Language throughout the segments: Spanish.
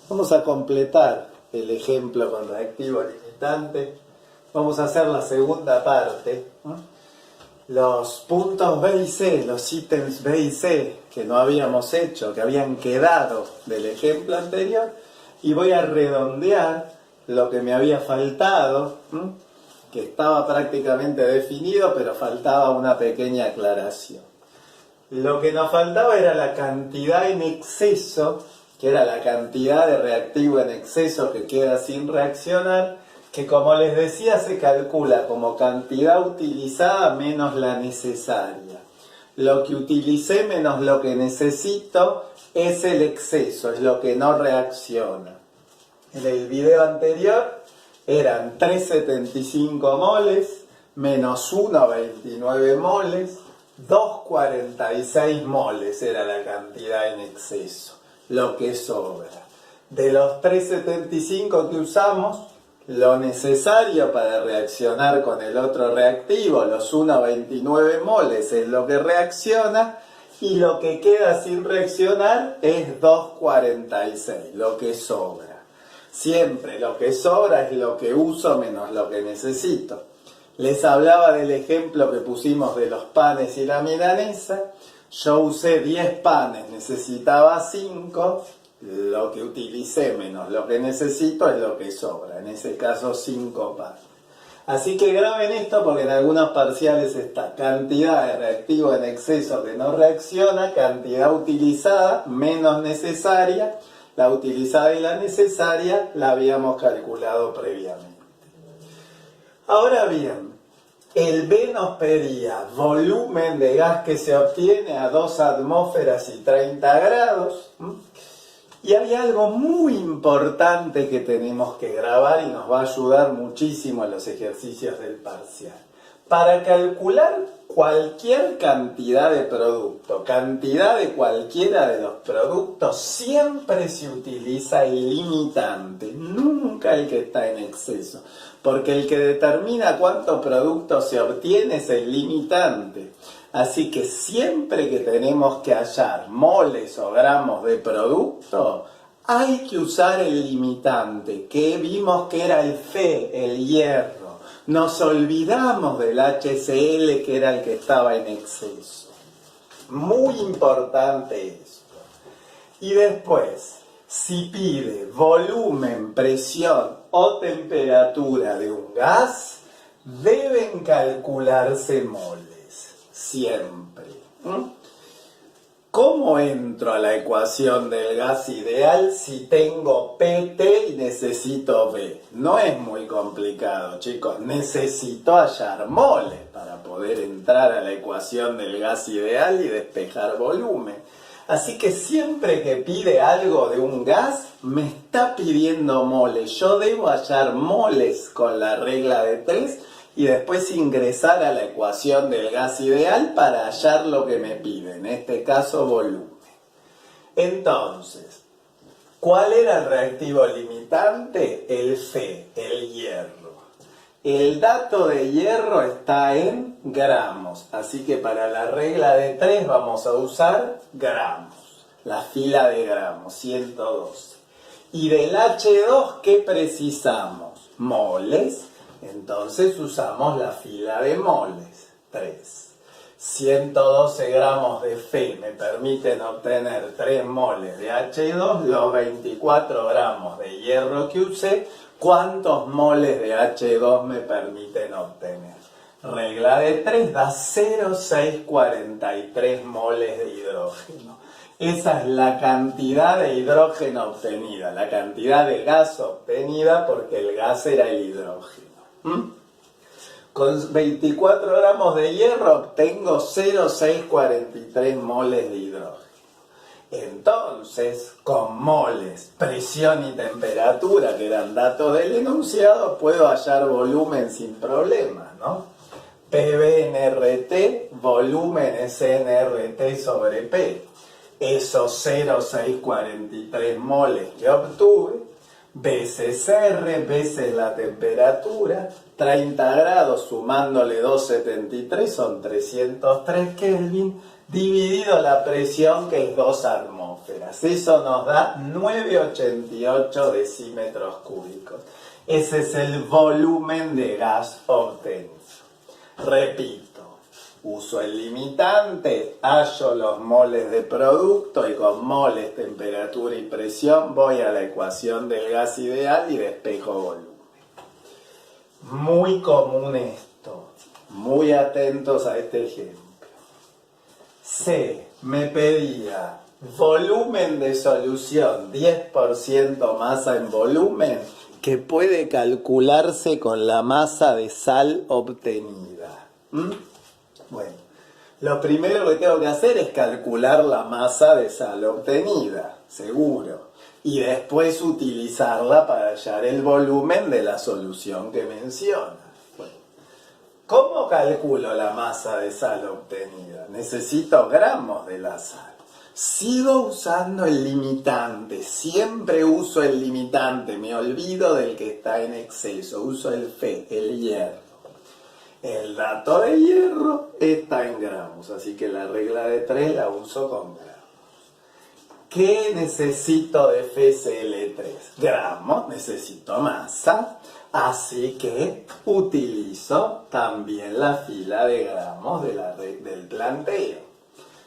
Vamos a completar el ejemplo con reactivo limitante. Vamos a hacer la segunda parte, ¿no? Los puntos B y C, los ítems B y C que no habíamos hecho, que habían quedado del ejemplo anterior, y voy a redondear lo que me había faltado, ¿no? Que estaba prácticamente definido, pero faltaba una pequeña aclaración. Lo que nos faltaba era la cantidad en exceso, que era la cantidad de reactivo en exceso que queda sin reaccionar, que como les decía se calcula como cantidad utilizada menos la necesaria. Lo que utilicé menos lo que necesito es el exceso, es lo que no reacciona. En el video anterior eran 3,75 moles menos 1,29 moles, 2,46 moles era la cantidad en exceso, lo que sobra. De los 3,75 que usamos, lo necesario para reaccionar con el otro reactivo, los 1,29 moles, es lo que reacciona, y lo que queda sin reaccionar es 2,46, lo que sobra. Siempre lo que sobra es lo que uso menos lo que necesito. Les hablaba del ejemplo que pusimos de los panes y la milanesa. Yo usé 10 panes, necesitaba 5. Lo que utilicé menos lo que necesito es lo que sobra. En ese caso 5 panes. Así que graben esto porque en algunos parciales está cantidad de reactivo en exceso que no reacciona, cantidad utilizada menos necesaria. La utilizada y la necesaria la habíamos calculado previamente. Ahora bien, el B nos pedía volumen de gas que se obtiene a 2 atmósferas y 30 grados. Y había algo muy importante que tenemos que grabar y nos va a ayudar muchísimo en los ejercicios del parcial. Para calcular cualquier cantidad de producto, cantidad de cualquiera de los productos, siempre se utiliza el limitante, nunca el que está en exceso. Porque el que determina cuánto producto se obtiene es el limitante. Así que siempre que tenemos que hallar moles o gramos de producto, hay que usar el limitante, que vimos que era el Fe, el hierro. Nos olvidamos del HCl, que era el que estaba en exceso. Muy importante esto. Y después, si pide volumen, presión o temperatura de un gas, deben calcularse moles, siempre. ¿Cómo entro a la ecuación del gas ideal si tengo PT y necesito B? No es muy complicado, chicos. Necesito hallar moles para poder entrar a la ecuación del gas ideal y despejar volumen. Así que siempre que pide algo de un gas, me está pidiendo moles. Yo debo hallar moles con la regla de 3 y después ingresar a la ecuación del gas ideal para hallar lo que me pide, en este caso volumen. Entonces, ¿cuál era el reactivo limitante? El Fe, el hierro. El dato de hierro está en gramos, así que para la regla de 3 vamos a usar gramos, la fila de gramos, 112. Y del H2, ¿qué precisamos? Moles. Entonces usamos la fila de moles, 3. 112 gramos de Fe me permiten obtener 3 moles de H2, los 24 gramos de hierro que usé, ¿cuántos moles de H2 me permiten obtener? Regla de 3 da 0,643 moles de hidrógeno. Esa es la cantidad de hidrógeno obtenida, la cantidad de gas obtenida porque el gas era el hidrógeno. Con 24 gramos de hierro obtengo 0,643 moles de hidrógeno. Entonces, con moles, presión y temperatura, que eran datos del enunciado, puedo hallar volumen sin problema, ¿no? PV en RT, volumen es NRT sobre P. Esos 0,643 moles que obtuve, veces R, veces la temperatura, 30 grados sumándole 273 son 303 Kelvin, dividido la presión que es 2 atmósferas. atmósferas. Eso nos da 9,88 decímetros cúbicos. Ese es el volumen de gas obtenido. Repito, uso el limitante, hallo los moles de producto y con moles, temperatura y presión voy a la ecuación del gas ideal y despejo volumen. Muy común esto, muy atentos a este ejemplo. C, me pedía volumen de solución 10% masa en volumen que puede calcularse con la masa de sal obtenida. Bueno, lo primero que tengo que hacer es calcular la masa de sal obtenida, seguro, y después utilizarla para hallar el volumen de la solución que menciona. Bueno, ¿cómo calculo la masa de sal obtenida? Necesito gramos de la sal. Sigo usando el limitante, siempre uso el limitante, me olvido del que está en exceso, uso el Fe, el hierro. El dato de hierro está en gramos, así que la regla de 3 la uso con gramos. ¿Qué necesito de FeCl3? Gramos, necesito masa, así que utilizo también la fila de gramos del planteo.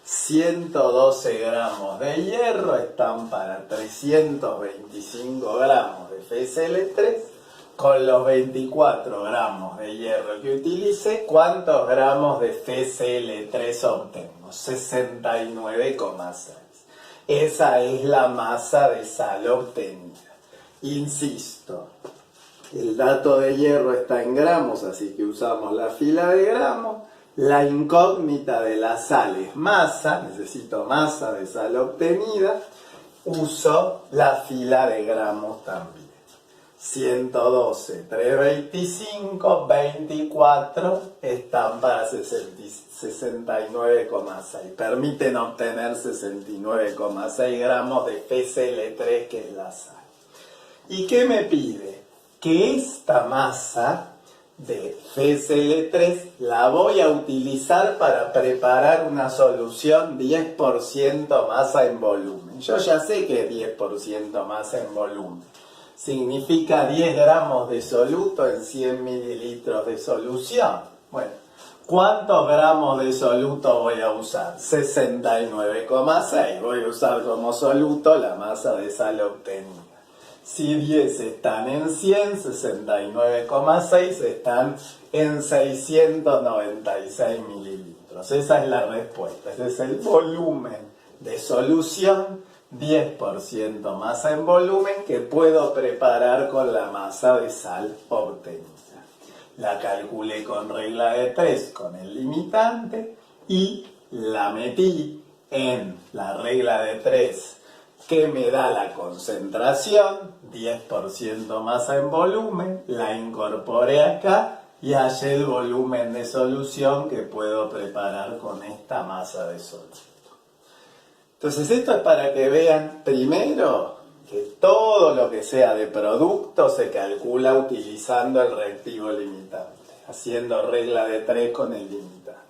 112 gramos de hierro están para 325 gramos de FeCl3. Con los 24 gramos de hierro que utilicé, ¿cuántos gramos de FeCl3 obtengo? 69,6. Esa es la masa de sal obtenida. Insisto, el dato de hierro está en gramos, así que usamos la fila de gramos. La incógnita de la sal es masa, necesito masa de sal obtenida. Uso la fila de gramos también. 112, 325, 24 están para 69,6. Permiten obtener 69,6 gramos de FeCl3, que es la sal. ¿Y qué me pide? Que esta masa de FeCl3 la voy a utilizar para preparar una solución 10% masa en volumen. Yo ya sé que es 10% masa en volumen. Significa 10 gramos de soluto en 100 mililitros de solución. Bueno, ¿cuántos gramos de soluto voy a usar? 69,6. Voy a usar como soluto la masa de sal obtenida. Si 10 están en 100, 69,6 están en 696 mililitros. Esa es la respuesta. Ese es el volumen de solución, 10% masa en volumen, que puedo preparar con la masa de sal obtenida. La calculé con regla de 3 con el limitante y la metí en la regla de 3 que me da la concentración, 10% masa en volumen, la incorporé acá y hallé el volumen de solución que puedo preparar con esta masa de soluto. Entonces esto es para que vean primero que todo lo que sea de producto se calcula utilizando el reactivo limitante, haciendo regla de 3 con el limitante.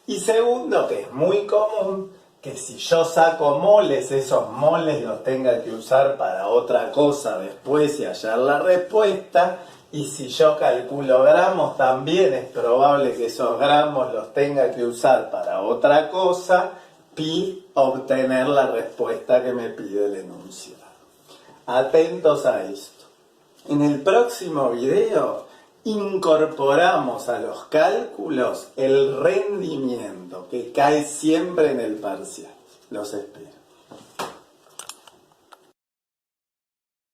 Y segundo, que es muy común, que si yo saco moles, esos moles los tenga que usar para otra cosa después y hallar la respuesta. Y si yo calculo gramos, también es probable que esos gramos los tenga que usar para otra cosa y obtener la respuesta que me pide el enunciado. Atentos a esto. En el próximo video incorporamos a los cálculos el rendimiento que cae siempre en el parcial. Los espero.